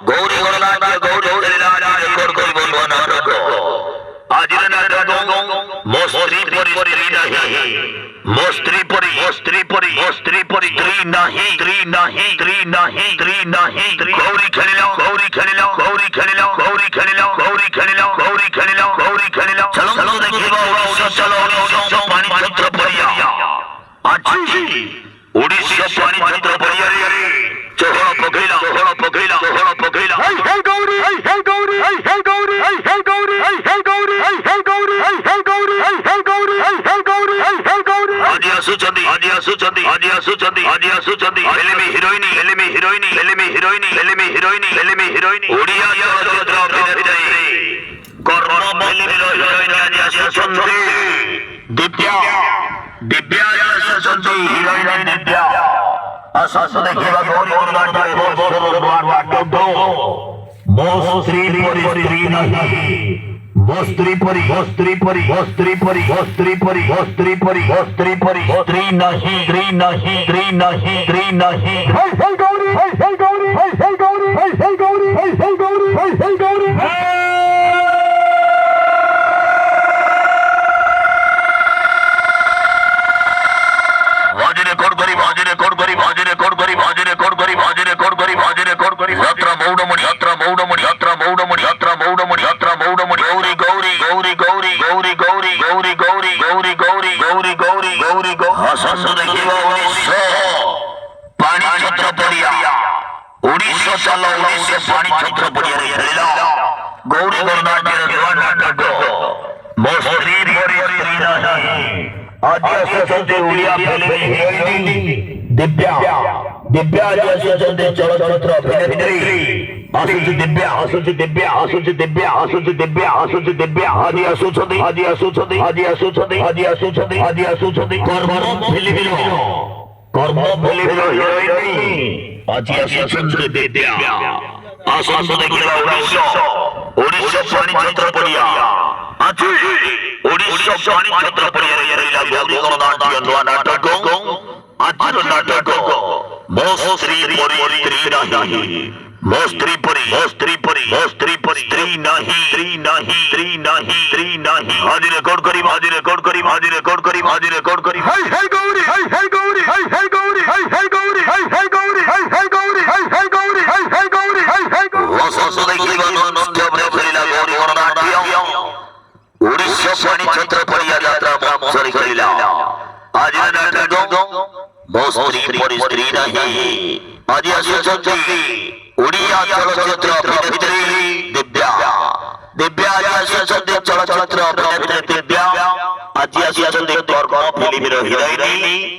Gauri गणनाट्य Gauri खेलिला record करी बलवा नाटक आजिर नाटक मो स्त्री परी नहीं मो स्त्री परी स्त्री परी स्त्री परी स्त्री नहीं स्त्री नहीं स्त्री नहीं स्त्री नहीं गौरी खेलिला गौरी खेलिला गौरी खेलिला गौरी खेलिला गौरी खेलिला गौरी खेलिला गौरी खेलिला चलो चलो देखिबा ओडिशा चलो ओडिशा पानी छत्र पड़िया अच्छी ओडिशा पानी छत्र पड़िया रे चोहड़ा पगैला चोहड़ा पगैला चोहड़ा पगैला हे गौरी हे गौरी हे गौरी हे गौरी हे गौरी हे गौरी हे गौरी हे गौरी हे गौरी हे गौरी आदिया सुचंदी आदिया सुचंदी आदिया सुचंदी आदिया सुचंदी एलिमी हीरोइनी एलिमी हीरोइनी एलिमी हीरोइनी एलिमी हीरोइनी एलिमी हीरोइनी ओडिया चलचित्र अभिनेत्री कर्म एलिमी हीरोइनी आदिया सुचंदी दिव्या दिव्या सुचंदी हीरोइनी दिव्या असस देखिबा गौरी गणनाट्य नाटक मो स्त्री परी नहीं मो स्त्री परी स्त्री परी स्त्री परी स्त्री परी स्त्री परी स्त्री परी स्त्री नहीं स्त्री नहीं स्त्री नहीं स्त्री नहीं हे गौरी हे गौरी हे गौरी हे गौरी हे गौरी हे गौरी यात्रा मौडमणि यात्रा मौडमणि यात्रा मौडमणि यात्रा मौडमणि यात्रा मौडमणि गौरी गौरी गौरी गौरी गौरी गौरी गौरी गौरी गौरी गौरी गौरी गौरी गौरी हसन देखिबा ओडिशा पानी छत्र पड़िया ओडिशा चलो ओडिशा पानी छत्र पड़िया रे खेलिला गौरी गणनाट्य नाटक मो स्त्री परी स्त्री नहीं आद्य सचते ओडिया फिल्म हीरोइनी दिव्या दिव्या चलचित्र चलचित्र अभिनेत्री आसुच दिव्या आसुच दिव्या आसुच दिव्या आसुच दिव्या आसुच दिव्या आदि असुचदी आदि असुचदी आदि असुचदी आदि असुचदी आदि असुचदी कर्म फिल्म हीरोइनी आदि असुचदी दिव्या आसुच देखिला ओडिशा पानी छत्र पड़िया अच्छी ओडिशा पानी छत्र पड़िया रे गौरी गणनाट्य नाटक आजिर नाटक मो स्त्री परी स्त्री नहीं मो स्त्री परी स्त्री परी स्त्री परी स्त्री नहीं स्त्री नहीं स्त्री नहीं स्त्री नहीं आज रेकॉर्ड करी आज रेकॉर्ड करी आज रेकॉर्ड करी आज रेकॉर्ड करी हे गौरी हे गौरी हे गौरी हे गौरी हे गौरी हे गौरी हे गौरी हे गौरी हे गौरी वसस देखिबा नृत्य खेलिला गौरी गणनाट्य ओडिशा पानी छत्र पड़िया यात्रा महोत्सव खेलिला आज नाटक मो स्त्री परी स्त्री नहीं आदि असुचंदी ओडिया चलचित्र अभिनेत्री दिव्या दिव्या चलचित्र अभिनेत्री दिव्या आदि असुचंदी कर्म फिल्म हीरोइनी